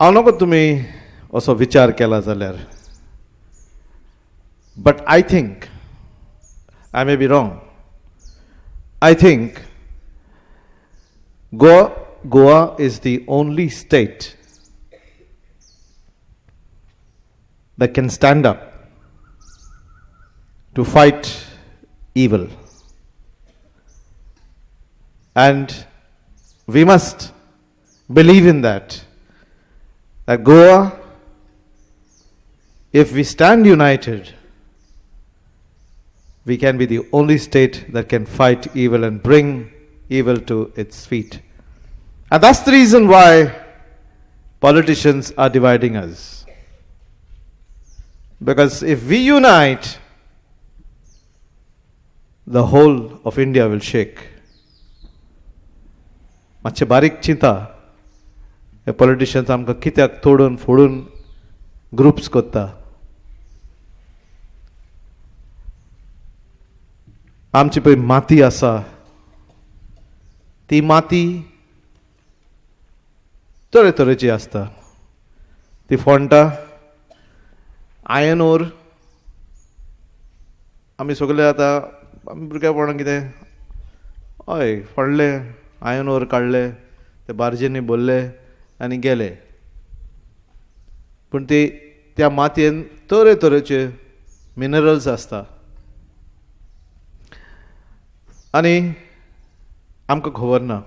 हांव नको तुमी असो विचार केला जाल्यार but I think I may be wrong. I think Goa is the only state that can stand up to fight evil. And we must believe in that Goa, if we stand united, we can be the only state that can fight evil and bring evil to its feet. And that's the reason why politicians are dividing us. Because if we unite, the whole of India will shake. मातशे बारीक चिंता हे politicians आमकां कित्याक तोडून फोडून groups करता. आमची पळय माती आसा ती माती तरेतरेची आसता. ती फोंडटा आयर्न ओर. आमी सगळे आतां आमी भुरगेपणांत कितें हय फोडले आयर्न ओर काडले ते बार्जेनी भरले आनी गेले. पूण त्या मातयेन तरेतरेचे मिनरल्स आसता आनी आमकां खबर ना.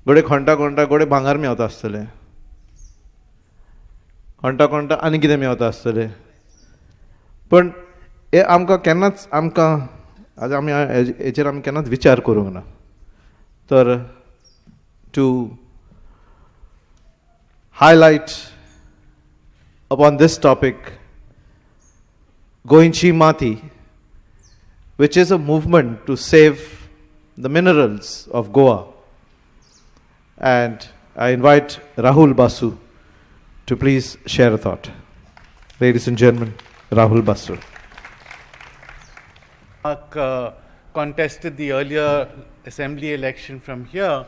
घोडे खणटा खणटा घोडे भांगार मेळता आसतले, खणटा खणटा आनी कितें मेळता आसतलें. पूण हे आमकां केन्नाच आमी हेचेर आमी केन्नाच विचार करूंक ना. तर to highlight upon this topic गोंयची माती, which is a movement to save the minerals of Goa. And I invite Rahul Basu to please share a thought. Ladies and gentlemen, Rahul Basu. Mark contested the earlier assembly election from here,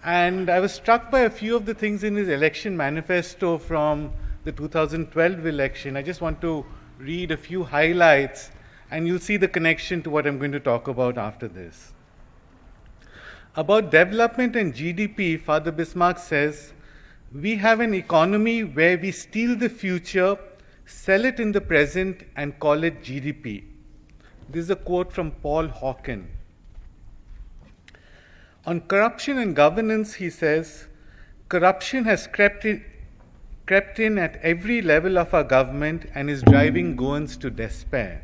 and I was struck by a few of the things in his election manifesto from the 2012 election. I just want to read a few highlights, and you'll see the connection to what I'm going to talk about after this. About development and GDP, Father Bismarck says, we have an economy where we steal the future, sell it in the present, and call it GDP. This is a quote from Paul Hawken. On corruption and governance, he says, corruption has crept in at every level of our government and is driving Goans to despair.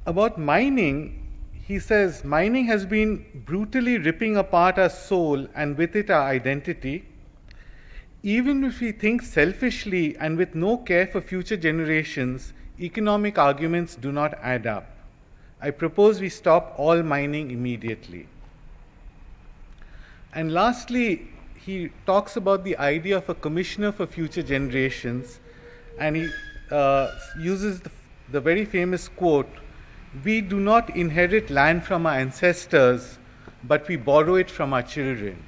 About mining, he says, mining has been brutally ripping apart our soul and with it our identity. Even if we think selfishly and with no care for future generations, economic arguments do not add up. I propose we stop all mining immediately. And lastly, he talks about the idea of a commissioner for future generations, and he uses the very famous quote, we do not inherit land from our ancestors, but we borrow it from our children.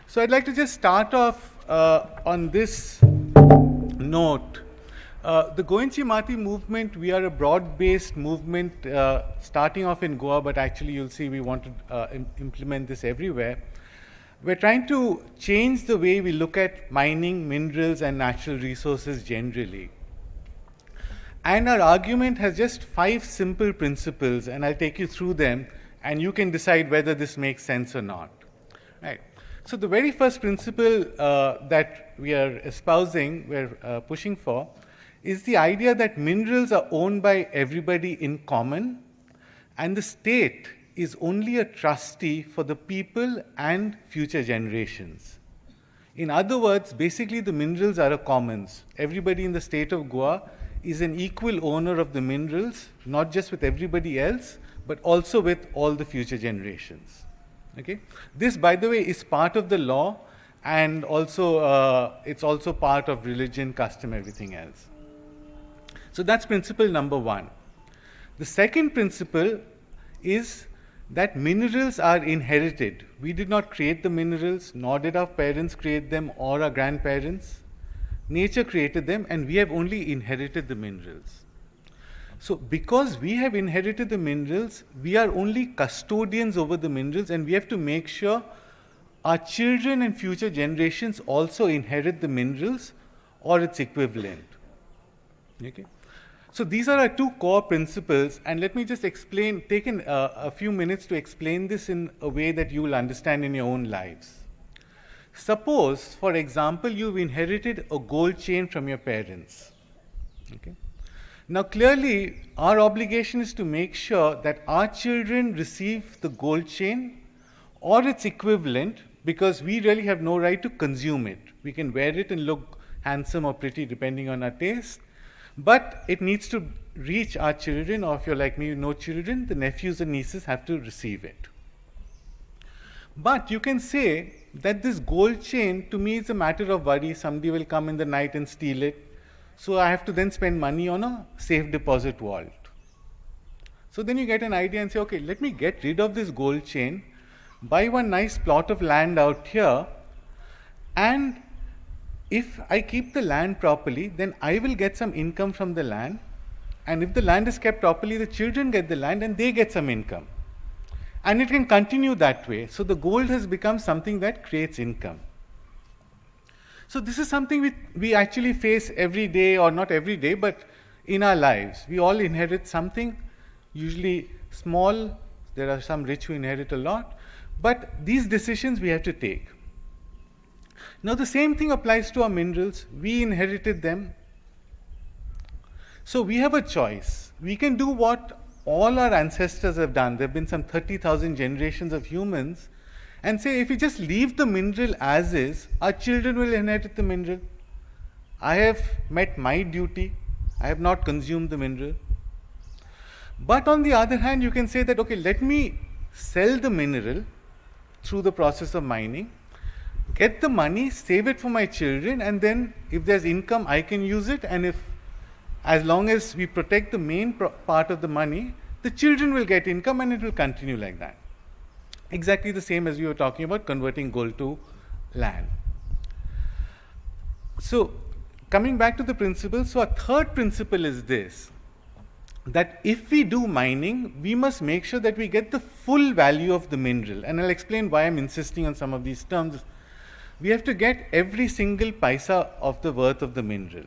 So I'd like to just start off on this note. The Goenchi Mati movement, we are a broad-based movement starting off in Goa, but actually you'll see we want to implement this everywhere. We're trying to change the way we look at mining, minerals, and natural resources generally. And our argument has just 5 simple principles, and I'll take you through them, and you can decide whether this makes sense or not. Right. So the very first principle that we are espousing, we're pushing for, is the idea that minerals are owned by everybody in common, and the state is only a trustee for the people and future generations. In other words, basically the minerals are a commons. Everybody in the state of Goa is an equal owner of the minerals, not just with everybody else, but also with all the future generations. Okay? This, by the way, is part of the law, and also it's also part of religion, custom, everything else. So that's principle number 1. The second principle is that minerals are inherited. We did not create the minerals, nor did our parents create them or our grandparents. Nature created them, and we have only inherited the minerals. So because we have inherited the minerals, we are only custodians over the minerals, and we have to make sure our children and future generations also inherit the minerals or its equivalent. Okay? So these are our two core principles, and let me just explain, take a few minutes to explain this in a way that you will understand in your own lives. Suppose, for example, you've inherited a gold chain from your parents. Okay? Now clearly, our obligation is to make sure that our children receive the gold chain or its equivalent, because we really have no right to consume it. We can wear it and look handsome or pretty depending on our taste, but it needs to reach our children, or if you're like me, no children, the nephews and nieces have to receive it. But you can say that this gold chain to me is a matter of worry. Somebody will come in the night and steal it. So I have to then spend money on a safe deposit vault. So then you get an idea and say, okay, let me get rid of this gold chain, buy one nice plot of land out here, and if I keep the land properly, then I will get some income from the land. And if the land is kept properly, the children get the land and they get some income. And it can continue that way. So the gold has become something that creates income. So this is something we actually face every day, or not every day, but in our lives. We all inherit something, usually small. There are some rich who inherit a lot. But these decisions we have to take. Now the same thing applies to our minerals. We inherited them. So we have a choice. We can do what all our ancestors have done. There have been some 30,000 generations of humans, and say, if we just leave the mineral as is, our children will inherit the mineral. I have met my duty. I have not consumed the mineral. But on the other hand, you can say that, okay, let me sell the mineral through the process of mining, get the money, save it for my children, and then if there's income, I can use it, and if, as long as we protect the main part of the money, the children will get income, and it will continue like that. Exactly the same as we were talking about converting gold to land. So coming back to the principle, so a third principle is this, that if we do mining, we must make sure that we get the full value of the mineral. And I'll explain why I'm insisting on some of these terms. We have to get every single paisa of the worth of the mineral.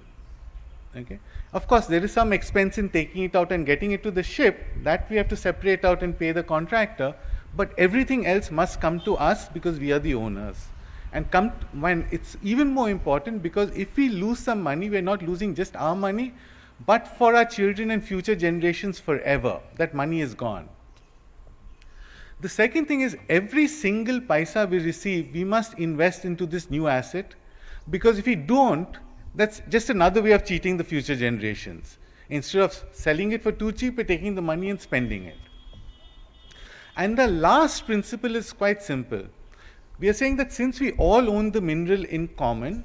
Okay? Of course, there is some expense in taking it out and getting it to the ship. That we have to separate out and pay the contractor. But everything else must come to us because we are the owners. And when it's even more important, because if we lose some money, we're not losing just our money, but for our children and future generations forever. That money is gone. The second thing is, every single paisa we receive, we must invest into this new asset, because if we don't, that's just another way of cheating the future generations. Instead of selling it for too cheap, we're taking the money and spending it. And the last principle is quite simple. We are saying that since we all own the mineral in common,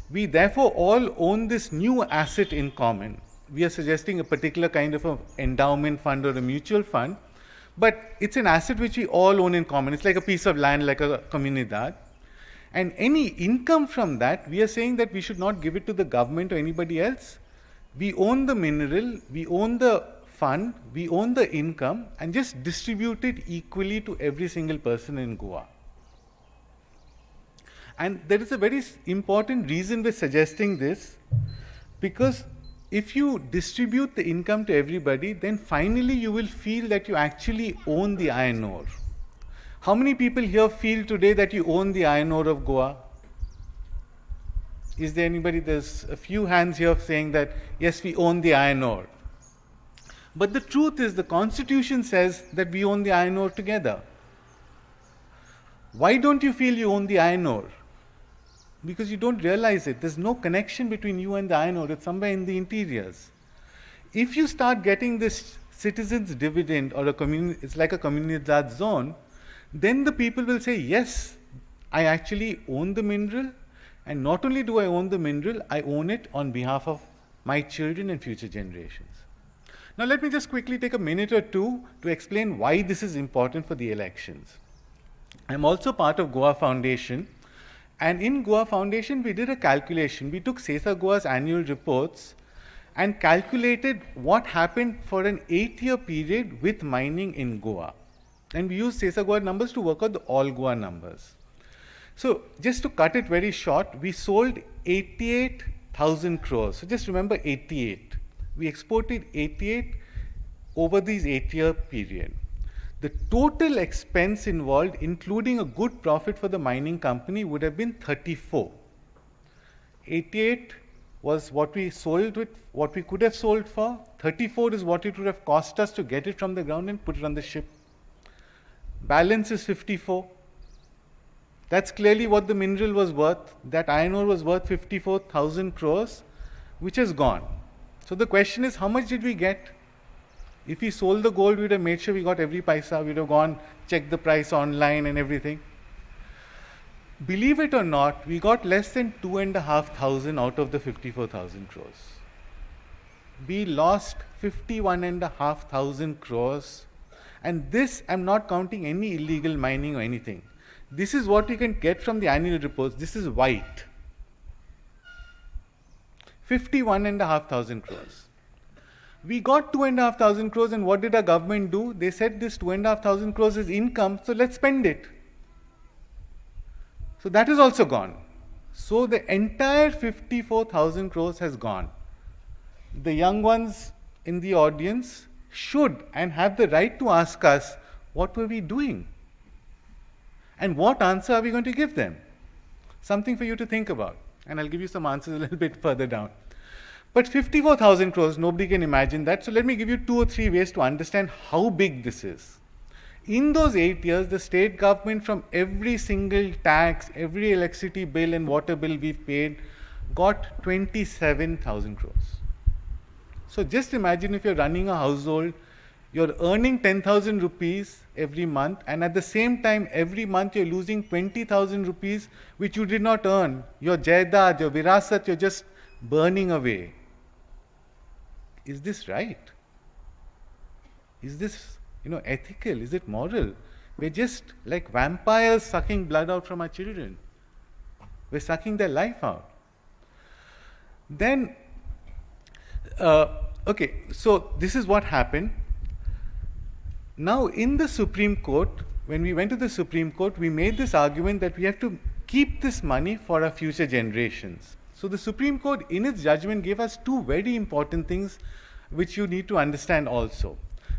we therefore all own this new asset in common. We are suggesting a particular kind of an endowment fund or a mutual fund, but it's an asset which we all own in common. It's like a piece of land, like a comunidad. And any income from that, we are saying that we should not give it to the government or anybody else. We own the mineral, we own the fund, we own the income, and just distribute it equally to every single person in Goa. And there is a very important reason we're suggesting this, because if you distribute the income to everybody, then finally you will feel that you actually own the iron ore. How many people here feel today that you own the iron ore of Goa? Is there anybody? There's a few hands here saying that, yes, we own the iron ore. But the truth is, the Constitution says that we own the iron ore together. Why don't you feel you own the iron ore? Because you don't realize it. There's no connection between you and the iron ore. It's somewhere in the interiors. If you start getting this citizens' dividend, or it's like a comunidad zone, then the people will say, yes, I actually own the mineral, and not only do I own the mineral, I own it on behalf of my children and future generations. Now let me just quickly take a minute or two to explain why this is important for the elections. I'm also part of Goa Foundation, and in Goa Foundation we did a calculation. We took SESA Goa's annual reports and calculated what happened for an 8-year period with mining in Goa. And we used SESA Goa numbers to work out the all Goa numbers. So just to cut it very short, we sold 88,000 crores. So just remember 88. We exported 88 over these 8-year period. The total expense involved, including a good profit for the mining company, would have been 34. 88 was what we sold with, what we could have sold for. 34 is what it would have cost us to get it from the ground and put it on the ship. Balance is 54. That's clearly what the mineral was worth. That iron ore was worth 54,000 crores, which has gone. So the question is, how much did we get? If we sold the gold, we would have made sure we got every paisa. We would have gone, checked the price online and everything. Believe it or not, we got less than 2,500 out of the 54,000 crores. We lost 51,500 crores. And this, I'm not counting any illegal mining or anything. This is what you can get from the annual reports. This is white. 51,500 crores. We got 2,500 crores, and what did our government do? They said this 2,500 crores is income, so let's spend it. So that is also gone. So the entire 54,000 crores has gone. The young ones in the audience should and have the right to ask us, what were we doing? And what answer are we going to give them? Something for you to think about. And I'll give you some answers a little bit further down. But 54,000 crores, nobody can imagine that. So let me give you 2 or 3 ways to understand how big this is. In those 8 years, the state government, from every single tax, every electricity bill and water bill we've paid, got 27,000 crores. So just imagine if you're running a household, you're earning 10,000 rupees every month, and at the same time, every month you're losing 20,000 rupees, which you did not earn. Your jaidad, your virasat, you're just burning away. Is this right? Is this, ethical? Is it moral? We're just like vampires sucking blood out from our children. We're sucking their life out. Then, okay, so this is what happened. Now, in the Supreme Court, when we went to the Supreme Court, we made this argument that we have to keep this money for our future generations. So the Supreme Court, in its judgment, gave us 2 very important things which you need to understand also.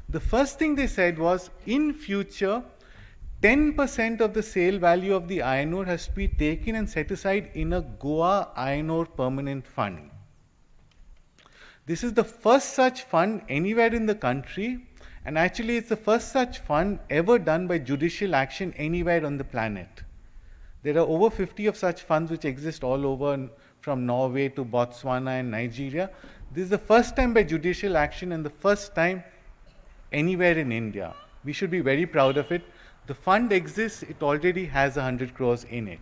The first thing they said was, in future, 10% of the sale value of the iron ore has to be taken and set aside in a Goa Iron Ore Permanent Fund. This is the first such fund anywhere in the country, and actually it's the first such fund ever done by judicial action anywhere on the planet. There are over 50 of such funds which exist all over, from Norway to Botswana and Nigeria. This is the first time by judicial action and the first time anywhere in India. We should be very proud of it. The fund exists, it already has 100 crores in it.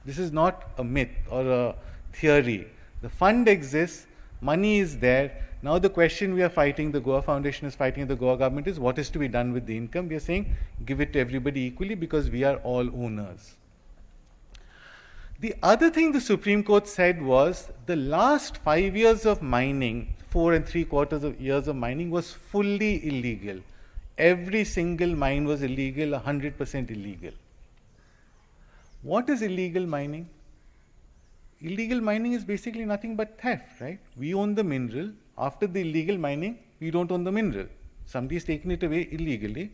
This is not a myth or a theory. The fund exists, money is there. Now the question we are fighting, the Goa Foundation is fighting, the Goa government, is what is to be done with the income. We are saying give it to everybody equally because we are all owners. The other thing the Supreme Court said was the last 5 years of mining, 4 3/4 years of mining, was fully illegal. Every single mine was illegal, 100% illegal. What is illegal mining? Illegal mining is basically nothing but theft, right? We own the mineral. After the illegal mining, we don't own the mineral. Somebody has taken it away illegally.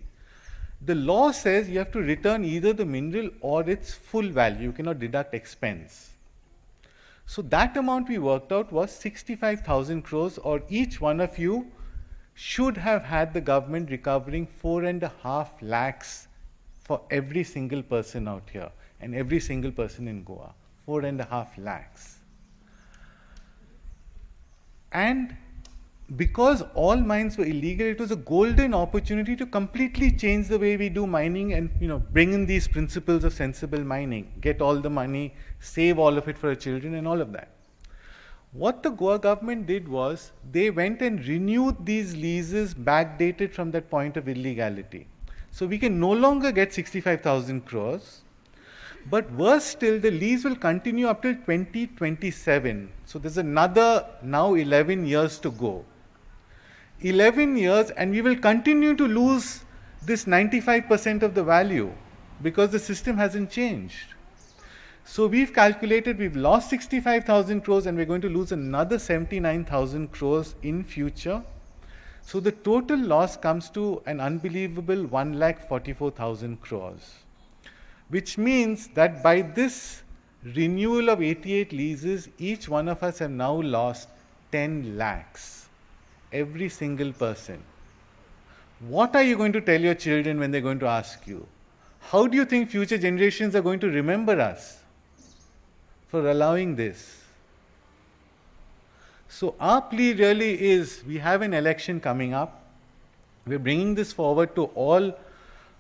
The law says you have to return either the mineral or its full value. You cannot deduct expense. So that amount we worked out was 65,000 crores, or each one of you should have had the government recovering 4.5 lakhs for every single person out here and every single person in Goa. 4.5 lakhs. And because all mines were illegal, it was a golden opportunity to completely change the way we do mining and bring in these principles of sensible mining, get all the money, save all of it for our children and all of that. What the Goa government did was they went and renewed these leases backdated from that point of illegality. So we can no longer get 65,000 crores. But worse still, the lease will continue up till 2027. So there's another now 11 years to go. 11 years, and we will continue to lose this 95% of the value because the system hasn't changed. So we've calculated we've lost 65,000 crores and we're going to lose another 79,000 crores in future. So the total loss comes to an unbelievable 1,44,000 crores. Which means that by this renewal of 88 leases, each one of us have now lost 10 lakhs. Every single person. What are you going to tell your children when they're going to ask you? How do you think future generations are going to remember us for allowing this? So our plea really is, we have an election coming up. We're bringing this forward to all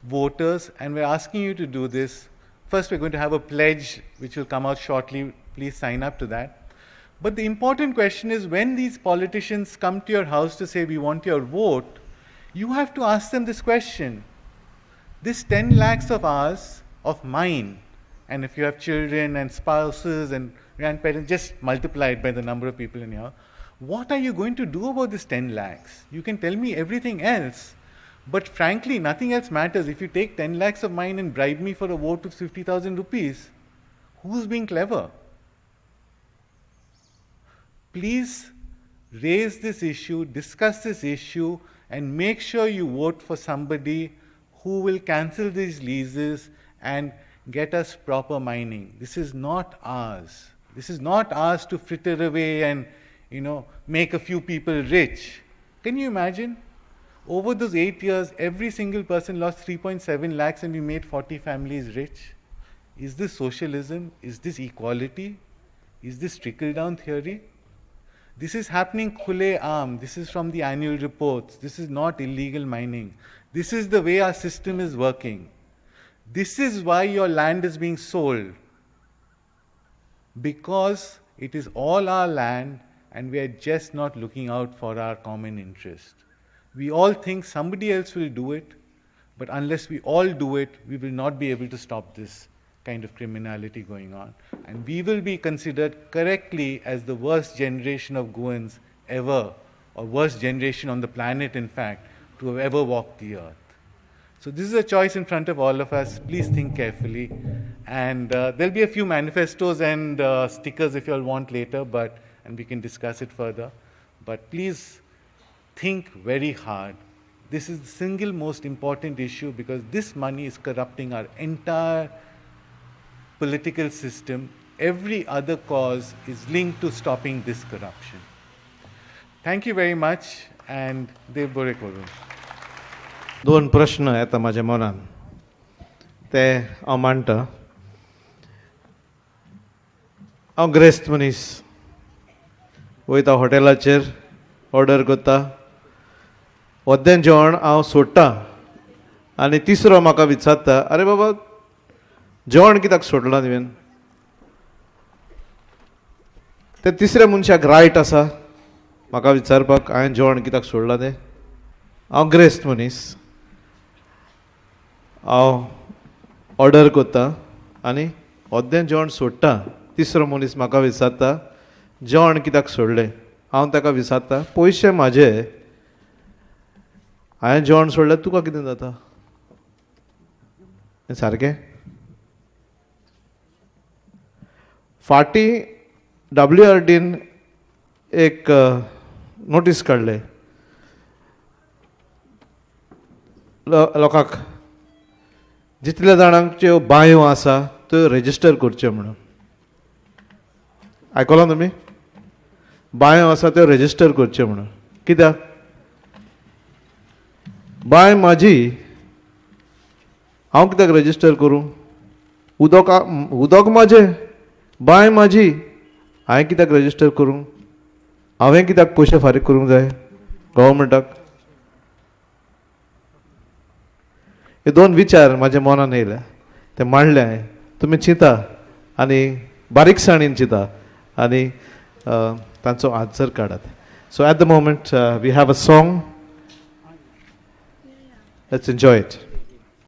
voters and we're asking you to do this. First, we're going to have a pledge which will come out shortly. Please sign up to that. But the important question is, when these politicians come to your house to say we want your vote, you have to ask them this question. This 10 lakhs of ours, of mine, and if you have children and spouses and grandparents, just multiply it by the number of people in here. What are you going to do about this 10 lakhs? You can tell me everything else, but frankly, nothing else matters. If you take 10 lakhs of mine and bribe me for a vote of 50,000 rupees, who's being clever? Please raise this issue, discuss this issue, and make sure you vote for somebody who will cancel these leases and get us proper mining. This is not ours. This is not ours to fritter away and, make a few people rich. Can you imagine? Over those 8 years, every single person lost 3.7 lakhs and we made 40 families rich. Is this socialism? Is this equality? Is this trickle-down theory? This is happening khule-aam. This is from the annual reports. This is not illegal mining. This is the way our system is working. This is why your land is being sold. Because it is all our land and we are just not looking out for our common interest. We all think somebody else will do it, but unless we all do it, we will not be able to stop this kind of criminality going on. And we will be considered correctly as the worst generation of Goans ever, or worst generation on the planet, in fact, to have ever walked the earth. So this is a choice in front of all of us. Please think carefully. And there'll be a few manifestos and stickers if you all want later, and we can discuss it further. But please think very hard. This is the single most important issue because this money is corrupting our entire political system. Every other cause is linked to stopping this corruption. Thank you very much, and Dev Bore Korun. दोन प्रश्न येता म्हाज्या मनान ते हांव मांडटा. हांव ग्रेस्त मनीस वयता हॉटेलाचेर ऑर्डर करता, वद्दें जेवण हांव सोडटा आनी तिसरो म्हाका विचारता, अरे बाबा जेवण कित्याक सोडलां तुवें? ते तिसऱ्या मनशाक रायट आसा म्हाका विचारपाक हांवें जेवण कित्याक सोडलां तें? हांव ग्रेस्त मनीस, हांव ऑर्डर करता आनी वद्दें जेवण सोडटा. तिसरो मनीस म्हाका विचारता जेवण कित्याक सोडलें? हांव ताका विचारता पयशे म्हाजे, हांवें जेवण सोडलें तुका कितें जाता? हें सारकें? फाटीं WRDन एक नोटीस काडले लोकांक, जितल्या जाणांक ज्यो बांयो आसा त्यो रेजिस्टर करच्यो म्हणून. आयकलां तुमी? बांयो आसा त्यो रेजिस्टर करच्यो म्हणून. कित्याक? बांय म्हाजी, हांव कित्याक रेजिस्टर करूं? उदक म्हाजें, बांय म्हाजी, हांवें कित्याक रेजिस्टर करूं? हांवें कित्याक पयशे फारीक करूंक जाय गव्हर्मेंटाक? हे दोन विचार म्हाज्या मनान येयले, ते मांडले हांवें. तुमी चिंता आनी बारीकसाणेन चिंता आनी तांचो आन्सर काडात. So at the moment we have a song. Let's enjoy it.